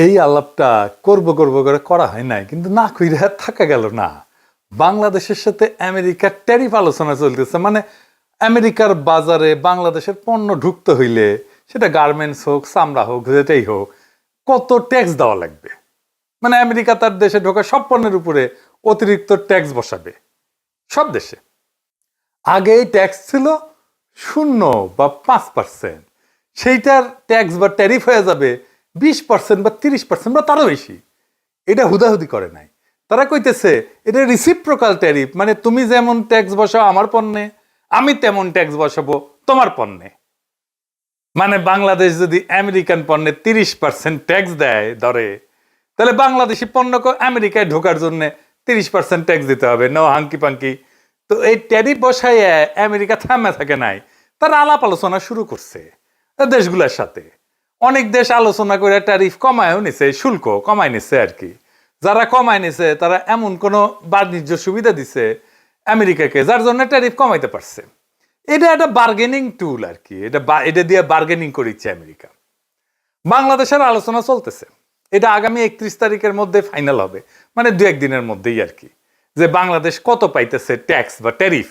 এই আলাপটা করব করব করে করা হয় নাই, কিন্তু না কইরা থাকা গেল না। বাংলাদেশের সাথে আমেরিকার ট্যারিফ আলোচনা চলতেছে। মানে আমেরিকার বাজারে বাংলাদেশের পণ্য ঢুকতে হইলে, সেটা গার্মেন্টস হোক, চামড়া হোক, যেটাই হোক, কত ট্যাক্স দেওয়া লাগবে। মানে আমেরিকা তার দেশে ঢোকা সব পণ্যের উপরে অতিরিক্ত ট্যাক্স বসাবে সব দেশে। আগে ট্যাক্স ছিল 0 বা 5%, সেইটার ট্যাক্স বা ট্যারিফ হয়ে যাবে 20% বা 30% বা তারও বেশি। এটা হুদাহুদি করে নাই, তারা কইতেছে এটা রিসিপ্রোকাল ট্যারিফ, মানে তুমি যেমন ট্যাক্স বসাও আমার পণ্যে, আমি তেমন ট্যাক্স বসাবো তোমার পণ্যে। মানে বাংলাদেশ যদি আমেরিকান পণ্যে 30% ট্যাক্স দেয় ধরে, তাহলে বাংলাদেশি পণ্যকে আমেরিকায় ঢোকার জন্য 30% ট্যাক্স দিতে হবে, নো হাঙ্কি পাঙ্কি। তো এই ট্যারিফ বসায় আমেরিকা থামে থাকে নাই, তারা আলাপ আলোচনা শুরু করছে দেশগুলোর সাথে। অনেক দেশ আলোচনা করে ট্যারিফ কমায়ও নিছে, শুল্ক কমায় নিছে আর কি। যারা কমায় নিছে তারা এমন কোনো বাণিজ্য সুবিধা দিছে আমেরিকাকে, যার জন্য ট্যারিফ কমাইতে পারছে। এটা একটা বার্গেনিং টুল আর কি, এটা দিয়ে বার্গেনিং করেছে আমেরিকা। বাংলাদেশের আলোচনা চলতেছে, এটা আগামী 31 তারিখের মধ্যে ফাইনাল হবে, মানে 2-1 দিনের মধ্যেই আর কি, যে বাংলাদেশ কত পাইতেছে ট্যাক্স বা ট্যারিফ।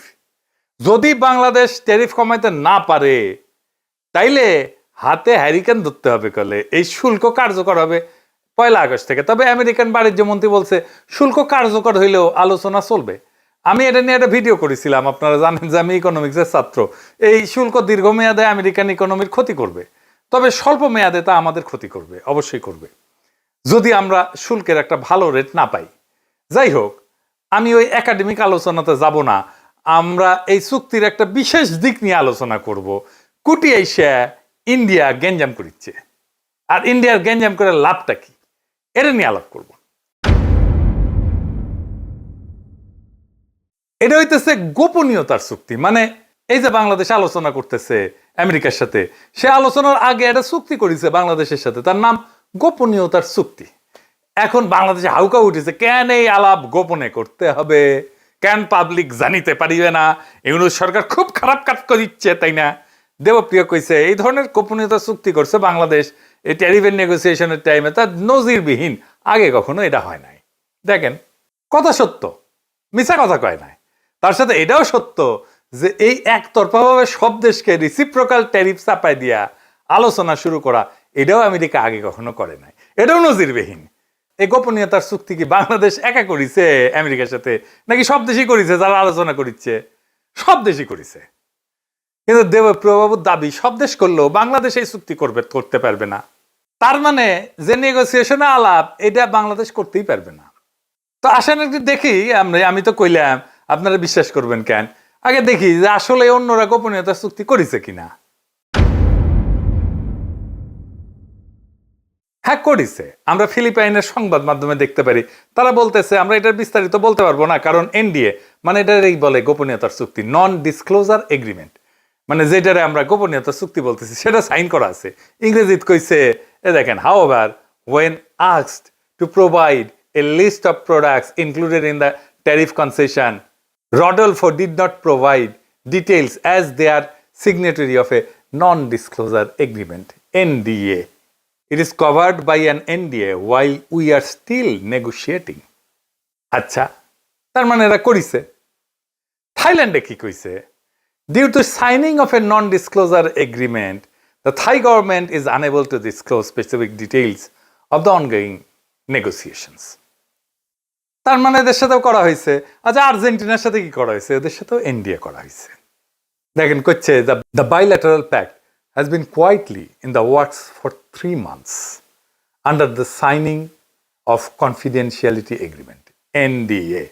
যদি বাংলাদেশ ট্যারিফ কমাইতে না পারে, তাইলে হাতে হ্যারিকেন ধরতে হবে, কলে এই শুল্ক কার্যকর হবে 1 আগস্ট থেকে। তবে আমেরিকান বাণিজ্য মন্ত্রী বলছে শুল্ক কার্যকর হইলেও আলোচনা চলবে। আমি এটা নিয়ে একটা ভিডিও করেছিলাম, আপনারা জানেন যে আমি ইকোনমিক্সের ছাত্র। এই শুল্ক দীর্ঘমেয়াদে আমেরিকান ইকোনমির ক্ষতি করবে, তবে স্বল্প মেয়াদে তা আমাদের ক্ষতি করবে, অবশ্যই করবে, যদি আমরা শুল্কের একটা ভালো রেট না পাই। যাই হোক, আমি ওই একাডেমিক আলোচনাতে যাব না। আমরা এই চুক্তির একটা বিশেষ দিক নিয়ে আলোচনা করব। কুটি এশিয়া ইন্ডিয়া গ্যাঞ্জাম করিচ্ছে, আর ইন্ডিয়ার গ্যাঞ্জাম করে লাভটা কি, এটা নিয়ে আলাপ করব। এটা হইতেছে গোপনীয়তার চুক্তি। মানে এই যে বাংলাদেশ আলোচনা করতেছে আমেরিকার সাথে, সে আলোচনার আগে একটা চুক্তি করেছে বাংলাদেশের সাথে, তার নাম গোপনীয়তার চুক্তি। এখন বাংলাদেশে হাউকা উঠেছে, কেন এই আলাপ গোপনে করতে হবে, কেন পাবলিক জানিতে পারিবে না, ইউনূস সরকার খুব খারাপ কাজ করিচ্ছে, তাই না? দেবপ্রিয় কইছে এই ধরনের গোপনীয়তা চুক্তি করছে বাংলাদেশ এই ট্যারিফের নেগোসিয়েশনের টাইমে, তার নজিরবিহীন, আগে কখনো এটা হয় নাই। দেখেন, কথা সত্য, মিছা কথা কয় নাই। তার সাথে এটাও সত্য যে এই একতরফাভাবে সব দেশকে রিসিপ্রোকাল ট্যারিফ চাপাই দিয়া আলোচনা শুরু করা, এটাও আমেরিকা আগে কখনো করে নাই, এটাও নজিরবিহীন। এই গোপনীয়তার চুক্তি কি বাংলাদেশ একা করিছে আমেরিকার সাথে, নাকি সব দেশই করিছে? যারা আলোচনা করিচ্ছে সব দেশই করিছে, কিন্তু দেবপ্রিয়বাবুর দাবি সব দেশ করলেও বাংলাদেশ এই চুক্তি করতে পারবে না। তার মানে যে নেগোসিয়েশনে আলাপ, এটা বাংলাদেশ করতেই পারবে না। তো আসেন একটু দেখি, আমি তো কইলাম, আপনারা বিশ্বাস করবেন কেন, আগে দেখি যে আসলে অন্যরা গোপনীয়তা চুক্তি করেছে কিনা। হ্যাঁ, করেছে। আমরা ফিলিপাইনের সংবাদ মাধ্যমে দেখতে পারি, তারা বলতেছে, আমরা এটার বিস্তারিত বলতে পারবো না, কারণ এনডিএ, মানে এটাই বলে গোপনীয়তার চুক্তি, নন ডিসক্লোজার এগ্রিমেন্ট, মানে যেটারে আমরা গোপনীয়তার চুক্তি বলতেছি সেটা সাইন করা আছে। ইংরেজিতে কইছে, এ দেখেন, however when asked to provide a list of products included in the tariff concession, Rodolfo did not provide details as they are signatory of a non-disclosure agreement, NDA. It is covered by an NDA while we are still negotiating. আচ্ছা, তার মানে এরা করিছে। থাইল্যান্ডে কি কইছে? Due to signing of a non-disclosure agreement, the Thai government is unable to disclose specific details of the ongoing negotiations. তার মানে এদের সাথেও করা হয়েছে। আচ্ছা, আর্জেন্টিনার সাথে কি করা হয়েছে? এদের সাথেও এনডিএ করা হয়েছে। দেখেন, করছে the bilateral pact has been quietly in the works for 3 months under the signing of confidentiality agreement, NDA,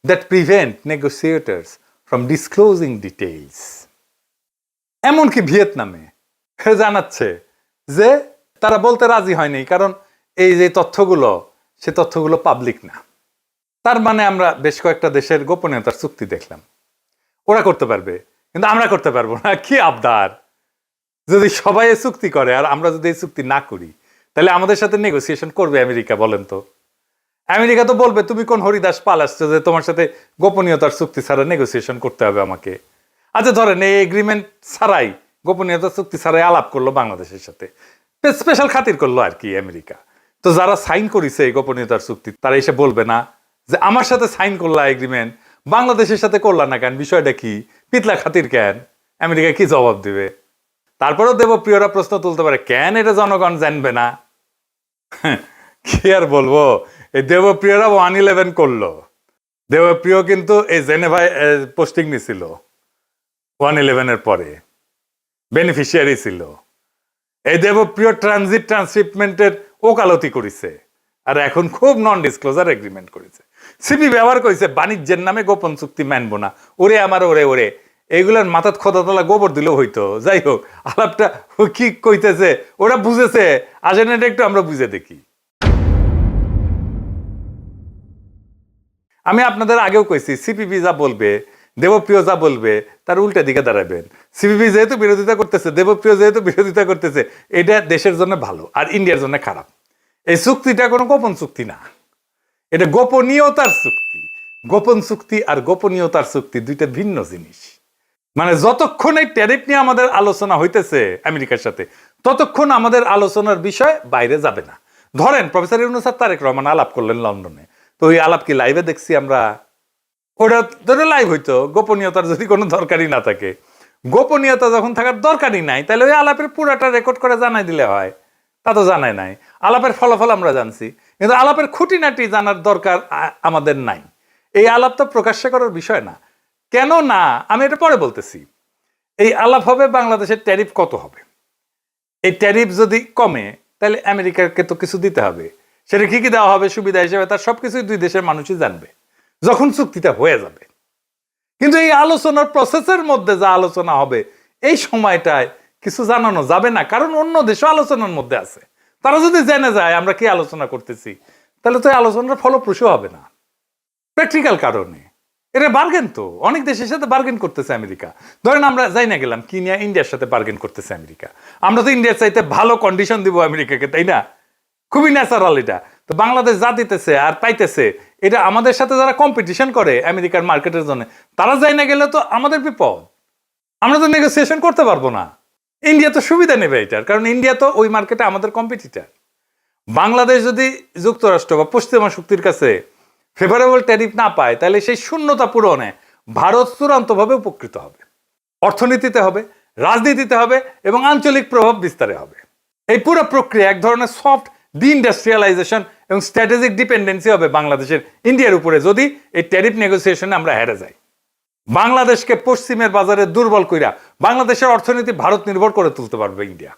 that prevent negotiators from disclosing details. এমনকি ভিয়েতনামে জানাচ্ছে যে তারা বলতে রাজি হয়নি, কারণ এই যে তথ্যগুলো, সে তথ্যগুলো পাবলিক না। তার মানে আমরা বেশ কয়েকটা দেশের গোপনীয়তার চুক্তি দেখলাম, ওরা করতে পারবে, কিন্তু আমরা করতে পারবো না। কি আবদার! যদি সবাই চুক্তি করে আর আমরা যদি এই চুক্তি না করি, তাহলে আমাদের সাথে নেগোসিয়েশন করবে আমেরিকা? বলেন তো। আমেরিকা তো বলবে, তুমি কোন হরিদাস পাল আসছো যে তোমার সাথে গোপনীয়তার চুক্তি ছাড়া নেগোসিয়েশন করতে হবে আমাকে? আচ্ছা, ধরেন এই এগ্রিমেন্ট ছাড়াই, গোপনীয়তার চুক্তি ছাড়াই আলাপ করলো বাংলাদেশের সাথে, স্পেশাল খাতির করলো আর কি আমেরিকা, তো যারা সাইন করেছে এই গোপনীয়তার চুক্তি তারা এসে বলবে না যে আমার সাথে সাইন করলা এগ্রিমেন্ট, বাংলাদেশের সাথে করলা না কেন, বিষয়টা কি, পিতলা খাতির কেন? আমেরিকা কি জবাব দিবে? তারপরেও দেবপ্রিয়রা প্রশ্ন তুলতে পারে কেন এটা জনগণ জানবে না? কি আর বলবো, এই দেবপ্রিয়রা 111 করলো। দেবপ্রিয় কিন্তু এই জেনেভায় পোস্টিং নিছিল 111 পরে, বেনিফিশিয়ারি ছিল। এই দেবপ্রিয় ট্রানজিট ট্রান্সশিপমেন্টের ওকালতি করেছে, আর এখন খুব নন ডিসক্লোজার এগ্রিমেন্ট করেছে। সিপি ব্যবহার করেছে বাণিজ্যের নামে গোপন চুক্তি মানবো না। ওরে আমার ওরে ওরে, এইগুলার মাথার খোদাতলা গোবর দিলেও হইতো। যাই হোক, আলাপটা কি কইতেছে ওরা বুঝেছে, আসেন এটা একটু আমরা বুঝে দেখি। আমি আপনাদের আগেও কইছি সিপিবি যা বলবে, দেবপ্রিয় যা বলবে তার উল্টা দিকে দাঁড়াবেন। সিপিবি যেহেতু বিরোধিতা করতেছে, দেবপ্রিয় যেহেতু বিরোধিতা করতেছে, এটা দেশের জন্য ভালো আর ইন্ডিয়ার জন্য খারাপ। এই চুক্তিটা কোনো গোপন চুক্তি না, এটা গোপনীয়তার চুক্তি। গোপন চুক্তি আর গোপনীয়তার চুক্তি দুইটা ভিন্ন জিনিস। মানে যতক্ষণ এই ট্যারিফ নিয়ে আমাদের আলোচনা হইতেছে আমেরিকার সাথে, ততক্ষণ আমাদের আলোচনার বিষয় বাইরে যাবে না। ধরেন প্রফেসর ইউনূস আর তারেক রহমান আলাপ করলেন লন্ডনে, তো ওই আলাপ কি লাইভে দেখছি আমরা? ওটা ধরে লাইভ হইতো, গোপনীয়তার যদি কোনো দরকারই না থাকে। গোপনীয়তা যখন থাকার দরকারই নাই, তাহলে ওই আলাপের পুরাটা রেকর্ড করে জানাই দিলে হয়। তা তো জানাই নাই, আলাপের ফলাফল আমরা জানছি, কিন্তু আলাপের খুঁটিনাটি জানার দরকার আমাদের নাই। এই আলাপ তো প্রকাশ্য করার বিষয় না। কেন না, আমি এটা পরে বলতেছি। এই আলাপ হবে বাংলাদেশের ট্যারিফ কত হবে। এই ট্যারিফ যদি কমে তাহলে আমেরিকাকে তো কিছু দিতে হবে। সেটা কি কি দেওয়া হবে সুবিধা হিসেবে, তার সবকিছুই দুই দেশের মানুষই জানবে যখন চুক্তিটা হয়ে যাবে। কিন্তু এই আলোচনার প্রসেসের মধ্যে যা আলোচনা হবে এই সময়টায় কিছু জানানো যাবে না, কারণ অন্য দেশও আলোচনার মধ্যে আছে। তারা যদি জেনে যায় আমরা কি আলোচনা করতেছি, তাহলে তো এই আলোচনার ফলপ্রসূ হবে না। প্র্যাকটিক্যাল কারণে এটা বার্গেন, তো অনেক দেশের সাথে বার্গেন করতেছে আমেরিকা। ধরেন আমরা যাই না গেলাম কি নিয়ে, ইন্ডিয়ার সাথে বার্গেন করতেছে আমেরিকা। আমরা তো ইন্ডিয়ার চাইতে ভালো কন্ডিশন দিব আমেরিকাকে, তাই না? খুবই ন্যাচারাল এটা। তো বাংলাদেশ যা দিতেছে আর পাইতেছে, এটা আমাদের সাথে যারা কম্পিটিশন করে আমেরিকার মার্কেটের জন্য, তারা যাই না গেলে তো আমাদের বিপদ। আমরা তো নেগোসিয়েশন করতে পারবো না। ইন্ডিয়া তো সুবিধা নেবে এটার, কারণ ইন্ডিয়া তো ওই মার্কেটে আমাদের কম্পিটিটার। বাংলাদেশ যদি যুক্তরাষ্ট্র বা পশ্চিমা শক্তির কাছে ফেভারেবল ট্যারিফ না পায়, তাহলে সেই শূন্যতা পূরণে ভারত চূড়ান্তভাবে উপকৃত হবে। অর্থনীতিতে হবে, রাজনীতিতে হবে এবং আঞ্চলিক প্রভাব বিস্তারে হবে। এই পুরো প্রক্রিয়া এক ধরনের সফট ডিইন্ডাস্ট্রিয়ালাইজেশন এবং স্ট্র্যাটেজিক ডিপেন্ডেন্সি হবে বাংলাদেশের ইন্ডিয়ার উপরে, যদি এই ট্যারিফ নেগোসিয়েশনে আমরা হেরে যাই। বাংলাদেশকে পশ্চিমের বাজারে দুর্বল কইরা বাংলাদেশের অর্থনীতি ভারত নির্ভর করে তুলতে পারবে ইন্ডিয়া,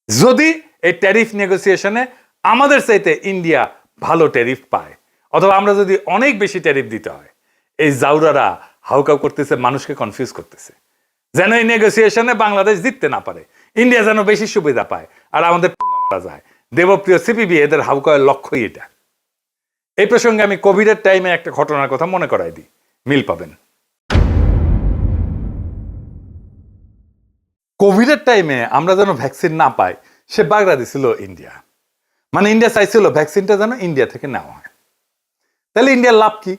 যদি এই ট্যারিফ নেগোসিয়েশনে আমাদের চাইতে ইন্ডিয়া ভালো ট্যারিফ পায়, অথবা আমরা যদি অনেক বেশি ট্যারিফ দিতে হয়। এই জাউরারা হাউকাউ করতেছে, মানুষকে কনফিউজ করতেছে, যেন এই নেগোসিয়েশনে বাংলাদেশ জিততে না পারে, ইন্ডিয়া যেন বেশি সুবিধা পায় আর আমাদের মারা যায়। দেবপ্রিয় সিপিবি এদের হাউকাউয়ের লক্ষ্যই এটা। এই প্রসঙ্গে আমি কোভিডের টাইমে একটা ঘটনার কথা মনে করাই দিই, মিল পাবেন। কোভিডের টাইমে আমরা যেন ভ্যাকসিন না পাই, সে বাগড়া দিছিল ইন্ডিয়া। মানে ইন্ডিয়া চাইছিল ভ্যাকসিনটা যেন ইন্ডিয়া থেকে নেওয়া হয়। তাহলে ইন্ডিয়ার লাভ কি?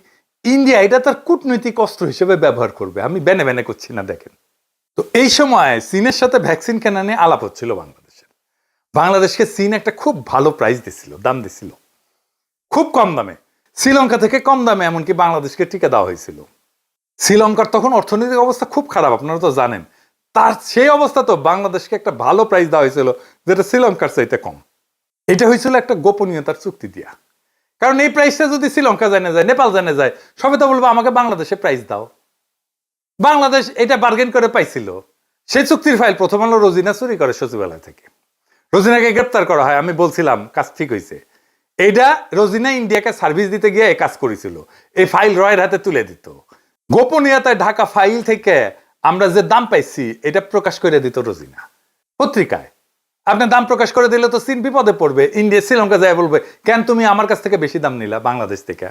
ইন্ডিয়া এটা তার কূটনৈতিক অস্ত্র হিসেবে ব্যবহার করবে। আমি বেনে বেনে করছি না, দেখেন তো। এই সময় চীনের সাথে ভ্যাকসিন কেনা নিয়ে আলাপ হচ্ছিল বাংলাদেশের। বাংলাদেশকে চীন একটা খুব ভালো প্রাইস দিছিল, দাম দিছিল, খুব কম দামে, শ্রীলঙ্কা থেকে কম দামে এমনকি বাংলাদেশকে টিকা দেওয়া হয়েছিল। শ্রীলঙ্কার তখন অর্থনৈতিক অবস্থা খুব খারাপ, আপনারা তো জানেন। তার সেই অবস্থা তো বাংলাদেশকে একটা ভালো প্রাইস দেওয়া হয়েছিল, যেটা শ্রীলঙ্কার চাইতে কম। এটা হয়েছিল একটা গোপনীয়তার চুক্তি দিয়া। কারণ এই প্রাইসটা যদি শ্রীলঙ্কা জানে যায়, নেপাল জানে যায়, সবে তো বলবো আমাকে বাংলাদেশে প্রাইস দাও। বাংলাদেশ এটা বার্গেন করে পাইছিল। সেই চুক্তির ফাইল প্রথম আলো রোজিনা চুরি করে সচিবালয় থেকে। রোজিনাকে গ্রেপ্তার করা হয়। আমি বলছিলাম কাজ ঠিক হয়েছে। এইটা রোজিনা ইন্ডিয়াকে সার্ভিস দিতে গিয়ে এই কাজ করেছিল। এই ফাইল রয়ের হাতে তুলে দিত। গোপনীয়তায় ঢাকা ফাইল থেকে আমরা যে দাম পাইছি এটা প্রকাশ করে দিত রোজিনা পত্রিকায়। আপনার দাম প্রকাশ করে দিলে তো চীন বিপদে পড়বে। ইন্ডিয়া শ্রীলঙ্কা যায় বলবে, কেন তুমি আমার কাছ থেকে বেশি দাম নিলা বাংলাদেশ থেকে?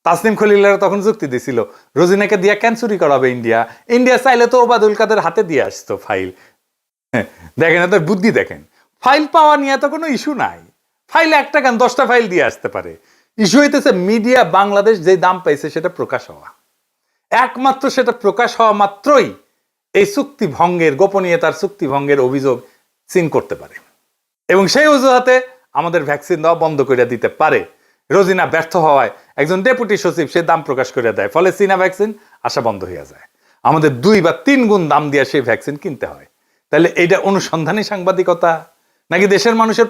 তাসনিম খলিলারা তখন যুক্তি দিছিল, রোজিনাকে দিয়া কেন চুরি করাবে ইন্ডিয়া? ইন্ডিয়া চাইলে তো ওবায়দুল কাদের হাতে দিয়ে আসতো ফাইল। দেখেন এত বুদ্ধি, দেখেন ফাইল পাওয়া নিয়ে তো কোনো ইস্যু নাই। ফাইল একটা কেন 10টা ফাইল দিয়ে আসতে পারে। ইস্যু হইতেছে মিডিয়া বাংলাদেশ যে দাম পাইছে সেটা প্রকাশ হওয়া। একমাত্র সেটা প্রকাশ হওয়া মাত্রই এই চুক্তি ভঙ্গের, গোপনীয়তার চুক্তি ভঙ্গের অভিযোগ চীন করতে পারে। এবং সেই অজুহাতে আমাদের ভ্যাকসিন দেওয়া বন্ধ করে দিতে পারে। রোজিনা ব্যর্থ হওয়ায় একজন ডেপুটি সচিব সে দাম প্রকাশ করে দেয়, ফলে চীনা ভ্যাকসিন আসা বন্ধ হয়ে যায়। আমাদের 2 বা 3 গুণ দাম দিয়ে সেই ভ্যাকসিন কিনতে হয়। তাহলে এটা অনুসন্ধানী সাংবাদিকতা নাকি দেশের মানুষের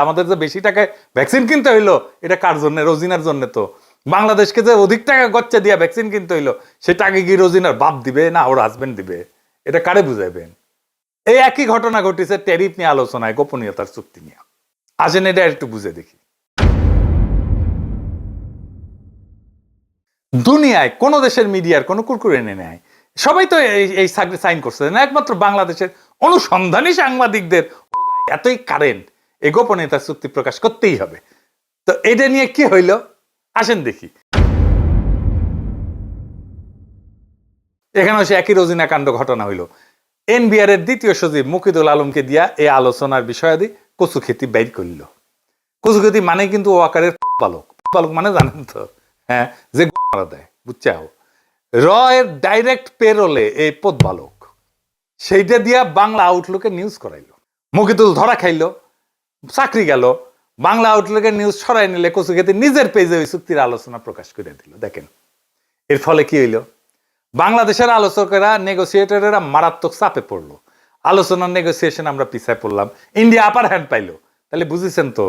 আমাদের যে বেশি টাকায় ভ্যাকসিন কিনতে হইলো এটা কার জন্য? রোজিনার জন্য। তো বাংলাদেশকে যে অধিক টাকা গচ্চা দিয়া ভ্যাকসিন কিনতে হইলো সে টাকা কি রোজিনার বাপ দিবে না ওর হাজবেন্ড দিবে? এটা কারে বুঝাইবেন? এই একই ঘটনা ঘটেছে ট্যারিফ নিয়ে আলোচনায়, গোপনীয়তার চুক্তি নিয়ে। আসেন এটা একটু বুঝে দেখি। দুনিয়ায় কোন দেশের মিডিয়ার কোনো কুরকুরে নেয়, সবাই তো এই সাইন করছে না, একমাত্র বাংলাদেশের অনুসন্ধানী সাংবাদিকদের এতই কারেন্ট এই গোপনীয়তার চুক্তি প্রকাশ করতেই হবে। তো এটা নিয়ে কি হইল আসেন দেখি। এখানে সে একই রোজিনা কাণ্ড ঘটনা হইল। এনবিআর এর দ্বিতীয় সচিব মুকিদুল আলমকে দিয়া এই আলোচনার বিষয়াদি কচুক্ষেতি বের করল। কচুক্ষেতি মানে কিন্তু ও আকারের বালক। বালক মানে জানেন তো, হ্যাঁ, যে মারা দেয়, বুঝছাও। র এর ডাইরেক্ট পেরোলে এই পদ বালক, সেইটা দিয়া বাংলা আউটলুকে নিউজ করাইলো। মুকিদুল ধরা খাইলো, চাকরি গেল। বাংলা আউটলুকের নিউজ ছড়াই নিলে কচুক্ষেতি নিজের পেজে ওই চুক্তির আলোচনা প্রকাশ করে দিল। দেখেন এর ফলে কি হইল, বাংলাদেশের আলোচকেরা, নেগোসিয়েটরেরা মারাত্মক চাপে পড়লো। আলোচনার নেগোসিয়েশন আমরা পিছায় পড়লাম, ইন্ডিয়া আপার হ্যান্ড পাইলো। তাহলে বুঝেছেন তো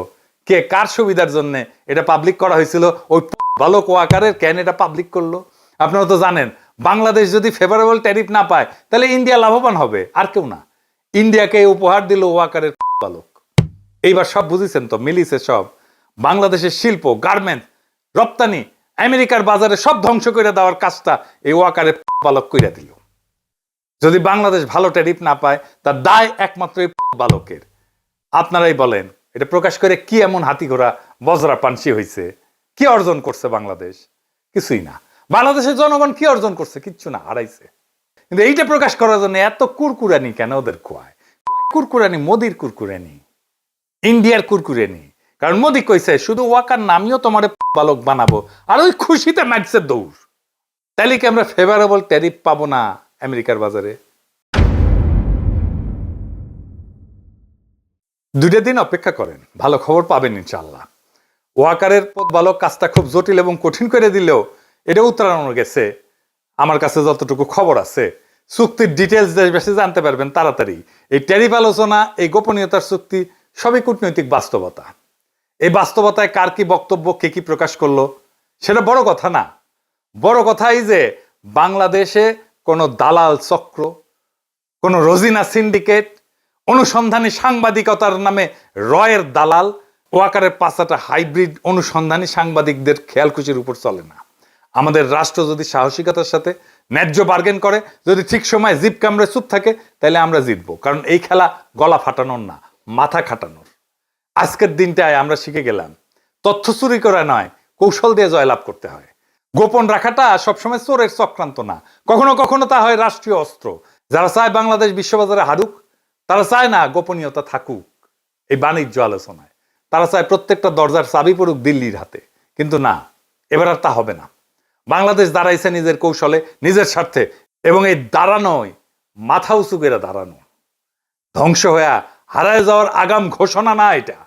কে কার সুবিধার জন্য এটা পাবলিক করা হয়েছিল? ওই ভালো কোয়াকারের কেন এটা পাবলিক করলো? আপনারা তো জানেন বাংলাদেশ যদি ফেভারেবল ট্যারিফ না পায় তাহলে ইন্ডিয়া লাভবান হবে, আর কেউ না। ইন্ডিয়াকে উপহার দিল ওয়াকারের বালক। এইবার সব বুঝেছেন তো, মিলিছে সব। বাংলাদেশের শিল্প, গার্মেন্টস, রপ্তানি আমেরিকার বাজারে সব ধ্বংস করে দেওয়ার কাজটা এই ওয়াকারের বালক কইরা দিল। যদি বাংলাদেশ ভালো ট্যারিফ না পায় তার দায় একমাত্র এই বালকের। আপনারাই বলেন এটা প্রকাশ করে কি এমন হাতি ঘোড়া বজরা পানসি হয়েছে? কি অর্জন করছে বাংলাদেশ? কিছুই না। বাংলাদেশের জনগণ কি অর্জন করছে? কিচ্ছু না, হারাইছে। কিন্তু এইটা প্রকাশ করার জন্য এত কুরকুরানি কেন ওদের খোয়ায়? কুরকুরানি মোদির কুরকুরানি, ইন্ডিয়ার কুরকুরানি। কারণ মোদি কইছে শুধু ওয়াকার নামিও তোমার বালক বানাবো, আর ওই খুশিতে মারছে দৌড়। তাইলে কি আমরা ফেভারেবল ট্যারিফ পাবো না আমেরিকার বাজারে? 2 দিন অপেক্ষা করেন, ভালো খবর পাবেন ইনশাআল্লাহ। ওয়াকারের বালক কাজটা খুব জটিল এবং কঠিন করে দিলেও এটা উত্তরানো গেছে। আমার কাছে যতটুকু খবর আছে, চুক্তির ডিটেলস বেশি জানতে পারবেন তাড়াতাড়ি। এই ট্যারিফ আলোচনা, এই গোপনীয়তার চুক্তি সবই কূটনৈতিক বাস্তবতা। এই বাস্তবতায় কার কি বক্তব্য, কে কি প্রকাশ করলো সেটা বড় কথা না। বড় কথাই যে বাংলাদেশে কোনো দালাল চক্র, কোনো রোজিনা সিন্ডিকেট, অনুসন্ধানী সাংবাদিকতার নামে রয়ের দালাল, ওয়াকারের পাঁচাটা হাইব্রিড অনুসন্ধানী সাংবাদিকদের খেয়ালখুশির উপর চলে না। আমাদের রাষ্ট্র যদি সাহসিকতার সাথে ন্যায্য বার্গেন করে, যদি ঠিক সময় জিপ কামড়ে চুপ থাকে, তাহলে আমরা জিতবো। কারণ এই খেলা গলা ফাটানোর না, মাথা খাটানোর। আজকের দিনটায় আমরা শিখে গেলাম তথ্য চুরি করা নয়, কৌশল দিয়ে জয়লাভ করতে হয়। গোপন রাখাটা সবসময় চোরের চক্রান্ত না, কখনো কখনো তা হয় রাষ্ট্রীয় অস্ত্র। যারা চায় বাংলাদেশ বিশ্ববাজারে হারুক, তারা চায় না গোপনীয়তা থাকুক এই বাণিজ্য আলোচনায়। তারা চায় প্রত্যেকটা দরজার চাবি পড়ুক দিল্লির হাতে। কিন্তু না, এবার আর তা হবে না। বাংলাদেশ দাঁড়াইছে নিজের কৌশলে, নিজের স্বার্থে, এবং এই দাঁড়ানোয় মাথা উঁচু করে দাঁড়ানো। ধ্বংস হয়ে হারায় যাওয়ার আগাম ঘোষণা না এটা।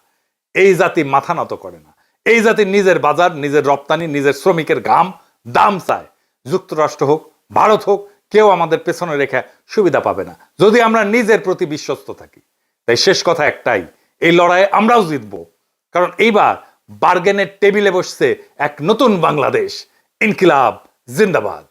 এই জাতি মাথা নত করে না। এই জাতি নিজের বাজার, নিজের রপ্তানি, নিজের শ্রমিকের ঘাম দাম চায়। যুক্তরাষ্ট্র হোক, ভারত হোক, কেউ আমাদের পেছনে রেখে সুবিধা পাবে না যদি আমরা নিজের প্রতি বিশ্বস্ত থাকি। তাই শেষ কথা একটাই, এই লড়াইয়ে আমরাও জিতবো। কারণ এইবার বার্গেনের টেবিলে বসছে এক নতুন বাংলাদেশ। ইনকিলাব জিন্দাবাদ।